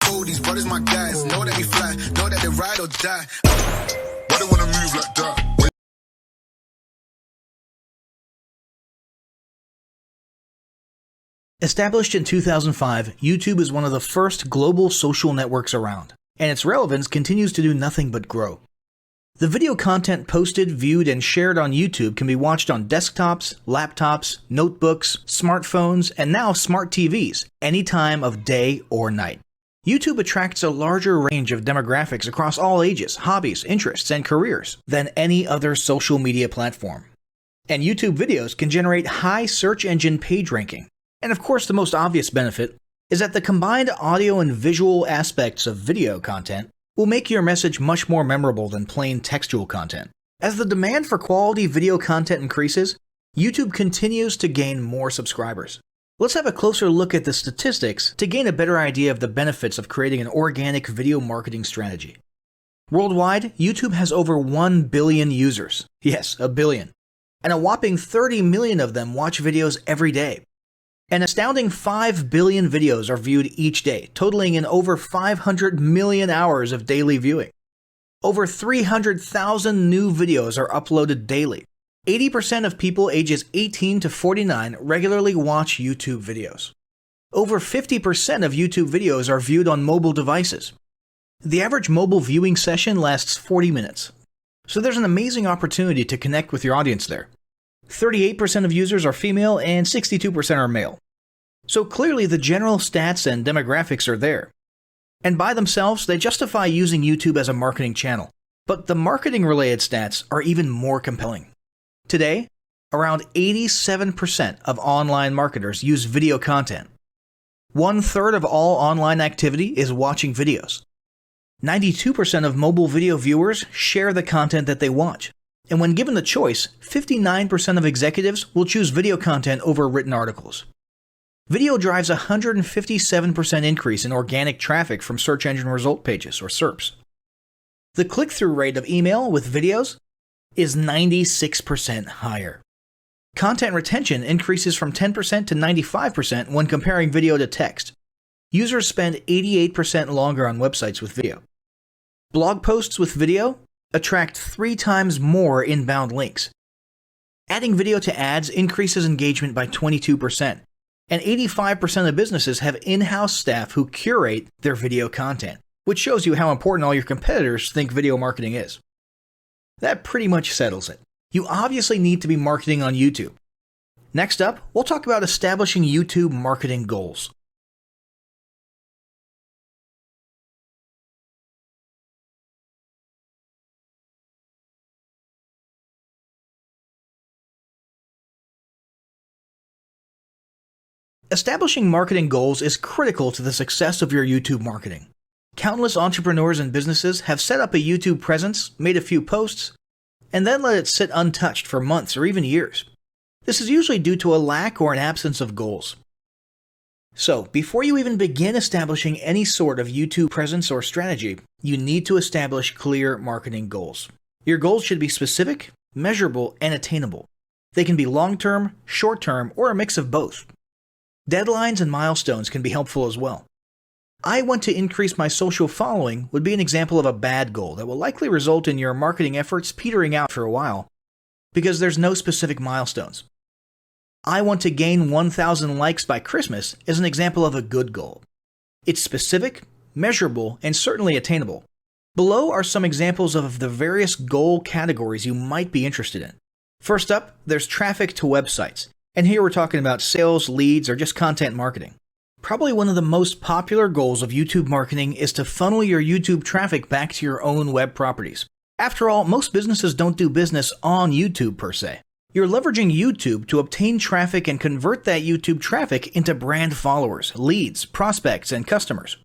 All these brothers my guys, know that we fly, know that they ride or die. Why they wanna move like that? Established in 2005, YouTube is one of the first global social networks around, and its relevance continues to do nothing but grow. The video content posted, viewed, and shared on YouTube can be watched on desktops, laptops, notebooks, smartphones, and now smart TVs, any time of day or night. YouTube attracts a larger range of demographics across all ages, hobbies, interests, and careers than any other social media platform. And YouTube videos can generate high search engine page ranking. And of course, the most obvious benefit is that the combined audio and visual aspects of video content will make your message much more memorable than plain textual content. As the demand for quality video content increases, YouTube continues to gain more subscribers. Let's have a closer look at the statistics to gain a better idea of the benefits of creating an organic video marketing strategy. Worldwide, YouTube has over 1 billion users. Yes, a billion. And a whopping 30 million of them watch videos every day. An astounding 5 billion videos are viewed each day, totaling in over 500 million hours of daily viewing. Over 300,000 new videos are uploaded daily. 80% of people ages 18 to 49 regularly watch YouTube videos. Over 50% of YouTube videos are viewed on mobile devices. The average mobile viewing session lasts 40 minutes. So there's an amazing opportunity to connect with your audience there. 38% of users are female and 62% are male. So clearly the general stats and demographics are there. And by themselves, they justify using YouTube as a marketing channel. But the marketing-related stats are even more compelling. Today, around 87% of online marketers use video content. 1/3 of all online activity is watching videos. 92% of mobile video viewers share the content that they watch. And when given the choice, 59% of executives will choose video content over written articles. Video drives a 157% increase in organic traffic from search engine result pages, or SERPs. The click-through rate of email with videos is 96% higher. Content retention increases from 10% to 95% when comparing video to text. Users spend 88% longer on websites with video. Blog posts with video attract 3 times more inbound links. Adding video to ads increases engagement by 22%, and 85% of businesses have in-house staff who curate their video content, which shows you how important all your competitors think video marketing is. That pretty much settles it. You obviously need to be marketing on YouTube. Next up, we'll talk about establishing YouTube marketing goals. Establishing marketing goals is critical to the success of your YouTube marketing. Countless entrepreneurs and businesses have set up a YouTube presence, made a few posts, and then let it sit untouched for months or even years. This is usually due to a lack or an absence of goals. So, before you even begin establishing any sort of YouTube presence or strategy, you need to establish clear marketing goals. Your goals should be specific, measurable, and attainable. They can be long-term, short-term, or a mix of both. Deadlines and milestones can be helpful as well. I want to increase my social following would be an example of a bad goal that will likely result in your marketing efforts petering out for a while because there's no specific milestones. I want to gain 1,000 likes by Christmas is an example of a good goal. It's specific, measurable, and certainly attainable. Below are some examples of the various goal categories you might be interested in. First up, there's traffic to websites. And here we're talking about sales, leads, or just content marketing. Probably one of the most popular goals of YouTube marketing is to funnel your YouTube traffic back to your own web properties. After all, most businesses don't do business on YouTube per se. You're leveraging YouTube to obtain traffic and convert that YouTube traffic into brand followers, leads, prospects, and customers.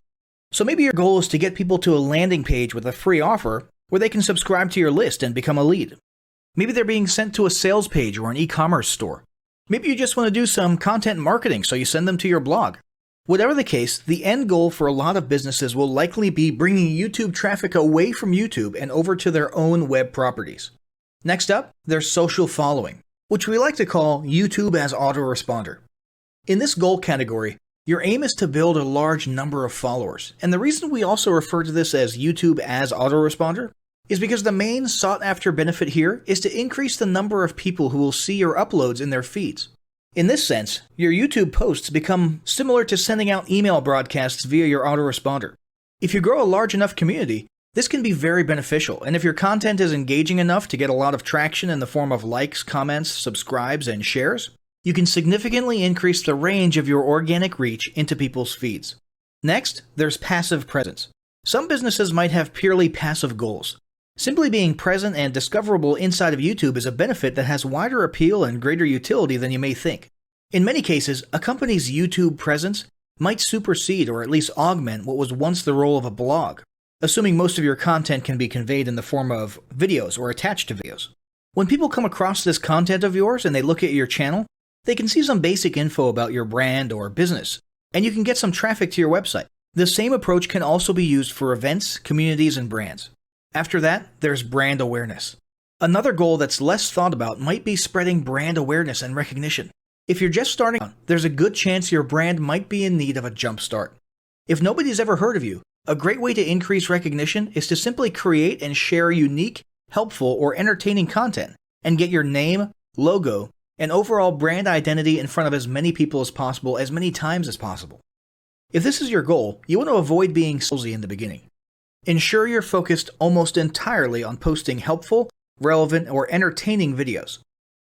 So maybe your goal is to get people to a landing page with a free offer where they can subscribe to your list and become a lead. Maybe they're being sent to a sales page or an e-commerce store. Maybe you just want to do some content marketing, so you send them to your blog. Whatever the case, the end goal for a lot of businesses will likely be bringing YouTube traffic away from YouTube and over to their own web properties. Next up, there's social following, which we like to call YouTube as autoresponder. In this goal category, Your aim is to build a large number of followers, and the reason we also refer to this as YouTube as autoresponder is because the main sought-after benefit here is to increase the number of people who will see your uploads in their feeds. In this sense, your YouTube posts become similar to sending out email broadcasts via your autoresponder. If you grow a large enough community, this can be very beneficial, and if your content is engaging enough to get a lot of traction in the form of likes, comments, subscribes, and shares, you can significantly increase the range of your organic reach into people's feeds. Next, there's passive presence. Some businesses might have purely passive goals. Simply being present and discoverable inside of YouTube is a benefit that has wider appeal and greater utility than you may think. In many cases, a company's YouTube presence might supersede or at least augment what was once the role of a blog, assuming most of your content can be conveyed in the form of videos or attached to videos. When people come across this content of yours and they look at your channel, they can see some basic info about your brand or business, and you can get some traffic to your website. The same approach can also be used for events, communities, and brands. After that, there's brand awareness. Another goal that's less thought about might be spreading brand awareness and recognition. If you're just starting out, there's a good chance your brand might be in need of a jump start. If nobody's ever heard of you, a great way to increase recognition is to simply create and share unique, helpful, or entertaining content and get your name, logo, and overall brand identity in front of as many people as possible as many times as possible. If this is your goal, you want to avoid being salesy in the beginning. Ensure you're focused almost entirely on posting helpful, relevant, or entertaining videos.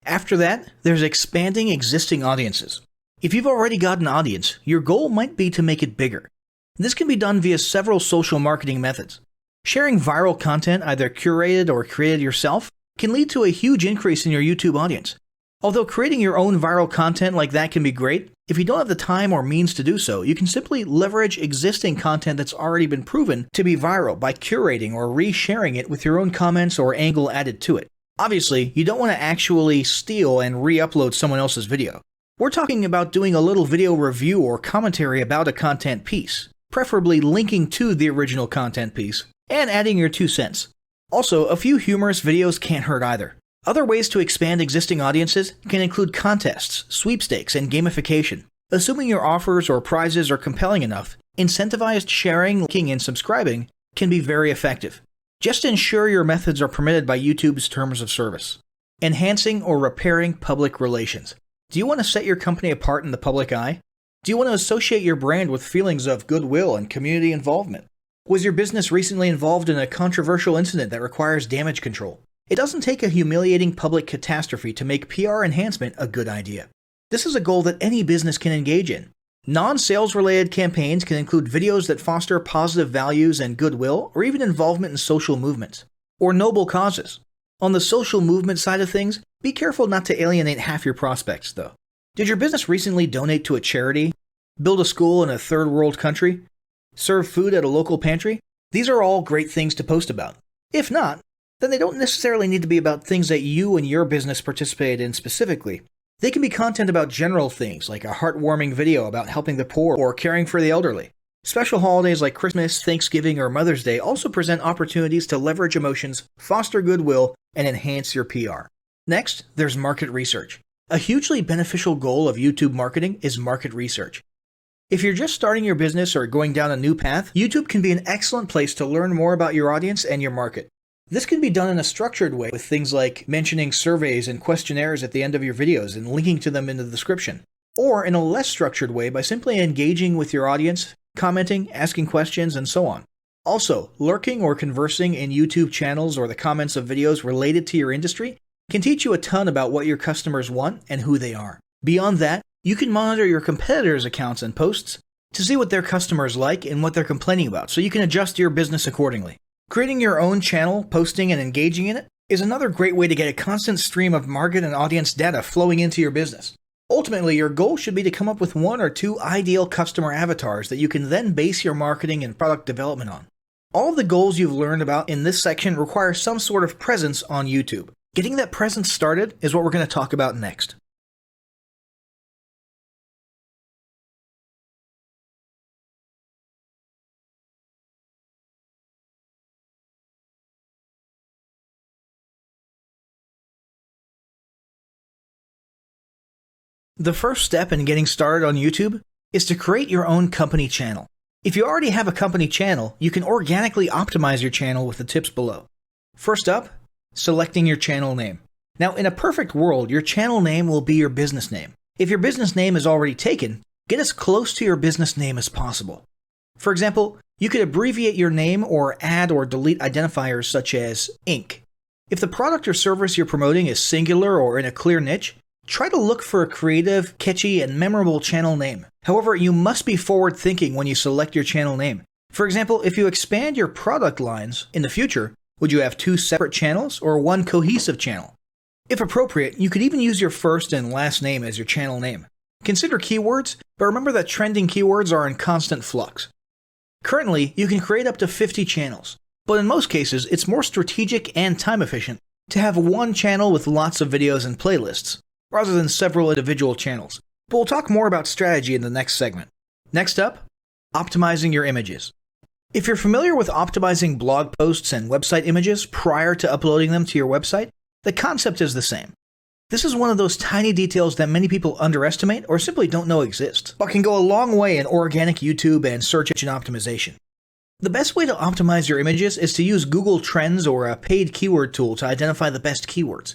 After that, there's expanding existing audiences. If you've already got an audience, your goal might be to make it bigger. This can be done via several social marketing methods. Sharing viral content, either curated or created yourself, can lead to a huge increase in your YouTube audience. Although creating your own viral content like that can be great, if you don't have the time or means to do so, you can simply leverage existing content that's already been proven to be viral by curating or resharing it with your own comments or angle added to it. Obviously, you don't want to actually steal and re-upload someone else's video. We're talking about doing a little video review or commentary about a content piece, preferably linking to the original content piece, and adding your 2 cents. Also, a few humorous videos can't hurt either. Other ways to expand existing audiences can include contests, sweepstakes, and gamification. Assuming your offers or prizes are compelling enough, incentivized sharing, liking, and subscribing can be very effective. Just ensure your methods are permitted by YouTube's terms of service. Enhancing or repairing public relations. Do you want to set your company apart in the public eye? Do you want to associate your brand with feelings of goodwill and community involvement? Was your business recently involved in a controversial incident that requires damage control? It doesn't take a humiliating public catastrophe to make PR enhancement a good idea. This is a goal that any business can engage in. Non-sales related campaigns can include videos that foster positive values and goodwill, or even involvement in social movements, or noble causes. On the social movement side of things, be careful not to alienate half your prospects, though. Did your business recently donate to a charity? Build a school in a third world country? Serve food at a local pantry? These are all great things to post about. If not, then they don't necessarily need to be about things that you and your business participate in specifically. They can be content about general things, like a heartwarming video about helping the poor or caring for the elderly. Special holidays like Christmas, Thanksgiving, or Mother's Day also present opportunities to leverage emotions, foster goodwill, and enhance your PR. Next, there's market research. A hugely beneficial goal of YouTube marketing is market research. If you're just starting your business or going down a new path, YouTube can be an excellent place to learn more about your audience and your market. This can be done in a structured way with things like mentioning surveys and questionnaires at the end of your videos and linking to them in the description, or in a less structured way by simply engaging with your audience, commenting, asking questions, and so on. Also, lurking or conversing in YouTube channels or the comments of videos related to your industry can teach you a ton about what your customers want and who they are. Beyond that, you can monitor your competitors' accounts and posts to see what their customers like and what they're complaining about, so you can adjust your business accordingly. Creating your own channel, posting, and engaging in it is another great way to get a constant stream of market and audience data flowing into your business. Ultimately, your goal should be to come up with 1 or 2 ideal customer avatars that you can then base your marketing and product development on. All of the goals you've learned about in this section require some sort of presence on YouTube. Getting that presence started is what we're going to talk about next. The first step in getting started on YouTube is to create your own company channel. If you already have a company channel, you can organically optimize your channel with the tips below. First up, selecting your channel name. Now, in a perfect world, your channel name will be your business name. If your business name is already taken, get as close to your business name as possible. For example, you could abbreviate your name or add or delete identifiers such as Inc. If the product or service you're promoting is singular or in a clear niche, try to look for a creative, catchy, and memorable channel name. However, you must be forward-thinking when you select your channel name. For example, if you expand your product lines in the future, would you have 2 separate channels or 1 cohesive channel? If appropriate, you could even use your first and last name as your channel name. Consider keywords, but remember that trending keywords are in constant flux. Currently, you can create up to 50 channels, but in most cases, it's more strategic and time efficient to have 1 channel with lots of videos and playlists, rather than several individual channels. But we'll talk more about strategy in the next segment. Next up, optimizing your images. If you're familiar with optimizing blog posts and website images prior to uploading them to your website, the concept is the same. This is one of those tiny details that many people underestimate or simply don't know exist, but can go a long way in organic YouTube and search engine optimization. The best way to optimize your images is to use Google Trends or a paid keyword tool to identify the best keywords.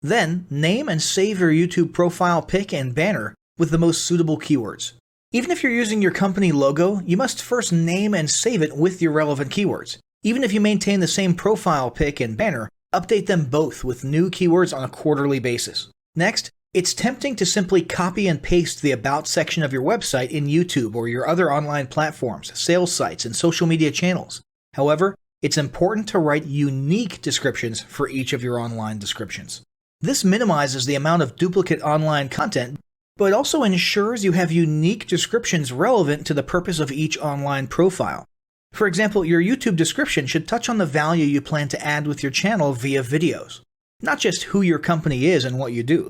Then, name and save your YouTube profile pic and banner with the most suitable keywords. Even if you're using your company logo, you must first name and save it with your relevant keywords. Even if you maintain the same profile pic and banner, update them both with new keywords on a quarterly basis. Next, it's tempting to simply copy and paste the About section of your website in YouTube or your other online platforms, sales sites, and social media channels. However, it's important to write unique descriptions for each of your online descriptions. This minimizes the amount of duplicate online content, but it also ensures you have unique descriptions relevant to the purpose of each online profile. For example, your YouTube description should touch on the value you plan to add with your channel via videos, not just who your company is and what you do.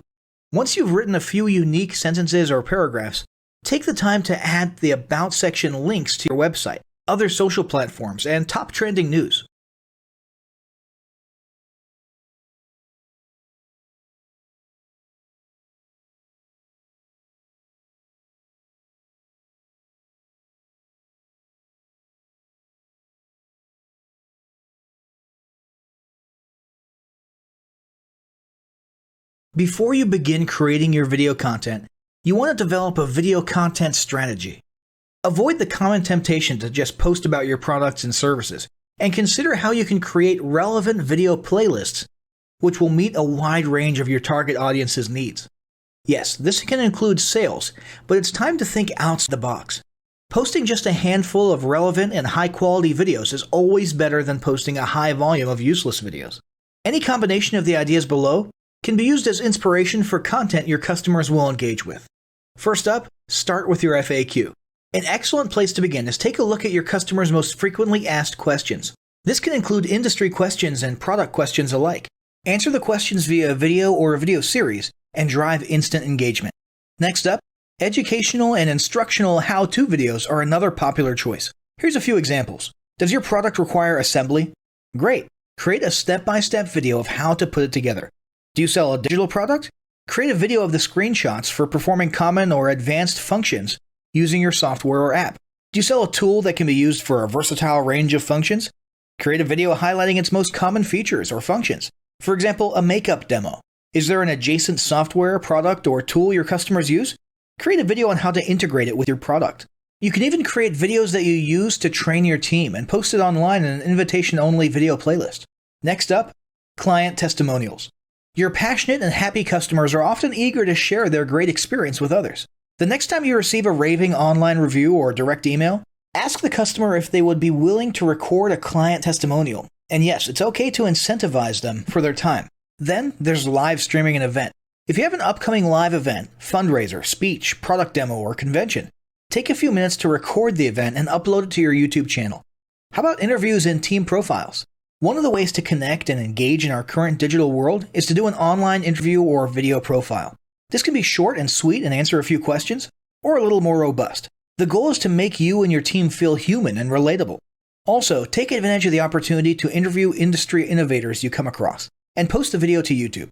Once you've written a few unique sentences or paragraphs, take the time to add the About section links to your website, other social platforms, and top trending news. Before you begin creating your video content, you want to develop a video content strategy. Avoid the common temptation to just post about your products and services, and consider how you can create relevant video playlists which will meet a wide range of your target audience's needs. Yes, this can include sales, but it's time to think outside the box. Posting just a handful of relevant and high-quality videos is always better than posting a high volume of useless videos. Any combination of the ideas below can be used as inspiration for content your customers will engage with. First up, start with your FAQ. An excellent place to begin is take a look at your customers' most frequently asked questions. This can include industry questions and product questions alike. Answer the questions via a video or a video series and drive instant engagement. Next up, educational and instructional how-to videos are another popular choice. Here's a few examples. Does your product require assembly? Great. Create a step-by-step video of how to put it together. Do you sell a digital product? Create a video of the screenshots for performing common or advanced functions using your software or app. Do you sell a tool that can be used for a versatile range of functions? Create a video highlighting its most common features or functions. For example, a makeup demo. Is there an adjacent software, product, or tool your customers use? Create a video on how to integrate it with your product. You can even create videos that you use to train your team and post it online in an invitation-only video playlist. Next up, client testimonials. Your passionate and happy customers are often eager to share their great experience with others. The next time you receive a raving online review or direct email, ask the customer if they would be willing to record a client testimonial. And yes, it's okay to incentivize them for their time. Then there's live streaming an event. If you have an upcoming live event, fundraiser, speech, product demo, or convention, take a few minutes to record the event and upload it to your YouTube channel. How about interviews and team profiles? One of the ways to connect and engage in our current digital world is to do an online interview or video profile. This can be short and sweet and answer a few questions, or a little more robust. The goal is to make you and your team feel human and relatable. Also, take advantage of the opportunity to interview industry innovators you come across, and post the video to YouTube.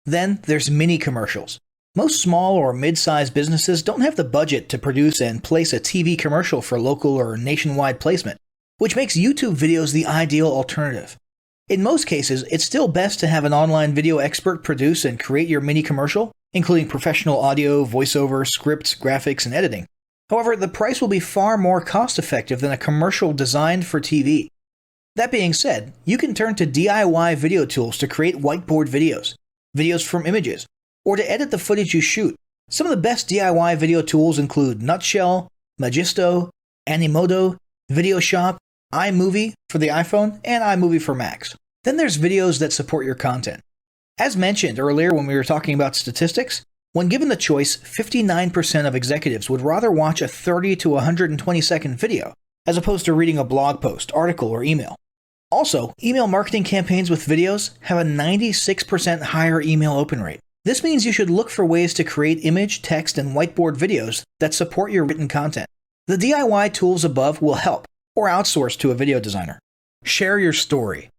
Then there's mini commercials. Most small or mid-sized businesses don't have the budget to produce and place a TV commercial for local or nationwide placement, which makes YouTube videos the ideal alternative. In most cases, it's still best to have an online video expert produce and create your mini commercial, including professional audio, voiceover, scripts, graphics, and editing. However, the price will be far more cost-effective than a commercial designed for TV. That being said, you can turn to DIY video tools to create whiteboard videos from images, or to edit the footage you shoot. Some of the best DIY video tools include Nutshell, Magisto, Animoto, VideoShop, iMovie for the iPhone, and iMovie for Macs. Then there's videos that support your content. As mentioned earlier when we were talking about statistics, when given the choice, 59% of executives would rather watch a 30 to 120 second video as opposed to reading a blog post, article, or email. Also, email marketing campaigns with videos have a 96% higher email open rate. This means you should look for ways to create image, text, and whiteboard videos that support your written content. The DIY tools above will help, or outsource to a video designer. Share your story.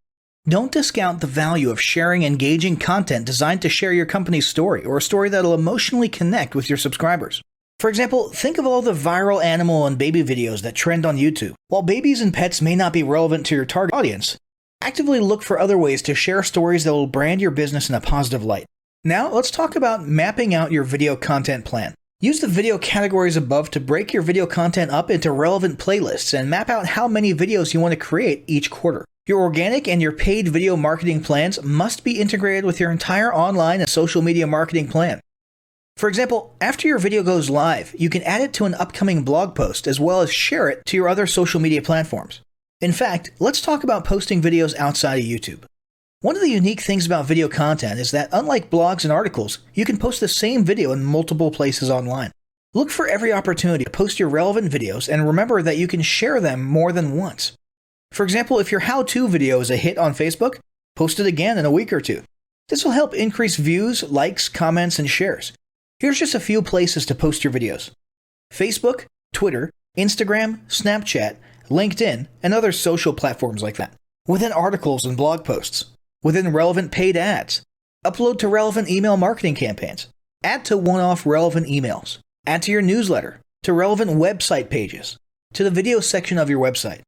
Don't discount the value of sharing engaging content designed to share your company's story, or a story that'll emotionally connect with your subscribers. For example, think of all the viral animal and baby videos that trend on YouTube. While babies and pets may not be relevant to your target audience, actively look for other ways to share stories that will brand your business in a positive light. Now, let's talk about mapping out your video content plan. Use the video categories above to break your video content up into relevant playlists and map out how many videos you want to create each quarter. Your organic and your paid video marketing plans must be integrated with your entire online and social media marketing plan. For example, after your video goes live, you can add it to an upcoming blog post as well as share it to your other social media platforms. In fact, let's talk about posting videos outside of YouTube. One of the unique things about video content is that unlike blogs and articles, you can post the same video in multiple places online. Look for every opportunity to post your relevant videos and remember that you can share them more than once. For example, if your how-to video is a hit on Facebook, post it again in a week or two. This will help increase views, likes, comments, and shares. Here's just a few places to post your videos: Facebook, Twitter, Instagram, Snapchat, LinkedIn, and other social platforms like that. Within articles and blog posts. Within relevant paid ads. Upload to relevant email marketing campaigns. Add to one-off relevant emails. Add to your newsletter. To relevant website pages. To the video section of your website.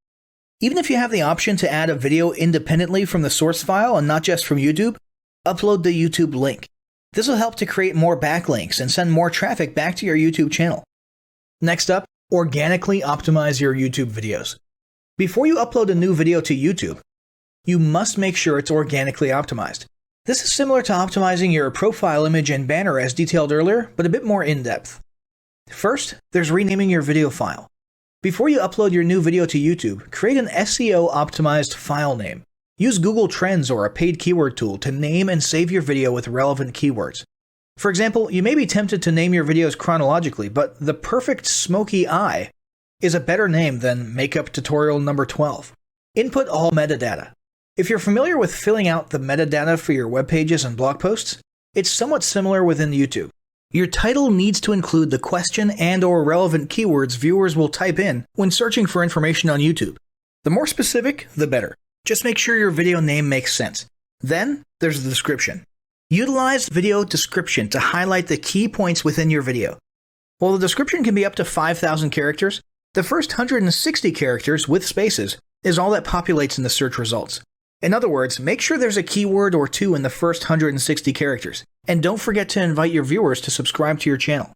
Even if you have the option to add a video independently from the source file and not just from YouTube, upload the YouTube link. This will help to create more backlinks and send more traffic back to your YouTube channel. Next up, organically optimize your YouTube videos. Before you upload a new video to YouTube, you must make sure it's organically optimized. This is similar to optimizing your profile image and banner as detailed earlier, but a bit more in-depth. First, there's renaming your video file. Before you upload your new video to YouTube, create an SEO-optimized file name. Use Google Trends or a paid keyword tool to name and save your video with relevant keywords. For example, you may be tempted to name your videos chronologically, but the perfect smoky eye is a better name than makeup tutorial number 12. Input all metadata. If you're familiar with filling out the metadata for your web pages and blog posts, it's somewhat similar within YouTube. Your title needs to include the question and/or relevant keywords viewers will type in when searching for information on YouTube. The more specific, the better. Just make sure your video name makes sense. Then, there's the description. Utilize video description to highlight the key points within your video. While the description can be up to 5,000 characters, the first 160 characters with spaces is all that populates in the search results. In other words, make sure there's a keyword or two in the first 160 characters, and don't forget to invite your viewers to subscribe to your channel.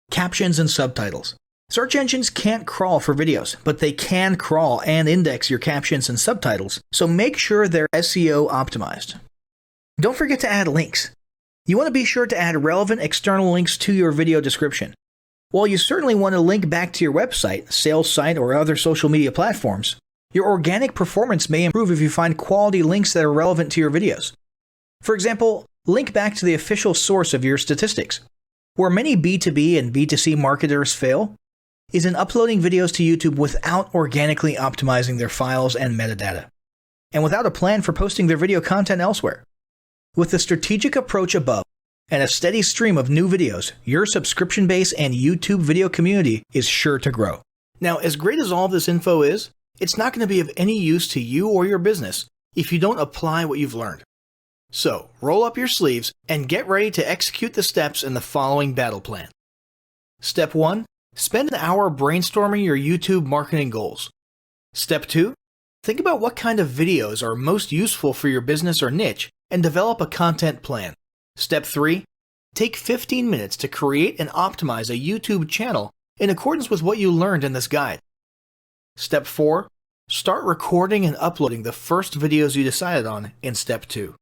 Captions and subtitles. Search engines can't crawl for videos, but they can crawl and index your captions and subtitles, so make sure they're SEO optimized. Don't forget to add links. You want to be sure to add relevant external links to your video description. While you certainly want to link back to your website, sales site, or other social media platforms, your organic performance may improve if you find quality links that are relevant to your videos. For example, link back to the official source of your statistics. Where many B2B and B2C marketers fail is in uploading videos to YouTube without organically optimizing their files and metadata, and without a plan for posting their video content elsewhere. With the strategic approach above and a steady stream of new videos, your subscription base and YouTube video community is sure to grow. Now, as great as all of this info is, it's not going to be of any use to you or your business if you don't apply what you've learned. So, roll up your sleeves and get ready to execute the steps in the following battle plan. Step 1. Spend an hour brainstorming your YouTube marketing goals. Step 2. Think about what kind of videos are most useful for your business or niche and develop a content plan. Step 3. Take 15 minutes to create and optimize a YouTube channel in accordance with what you learned in this guide. Step 4. Start recording and uploading the first videos you decided on in Step 2.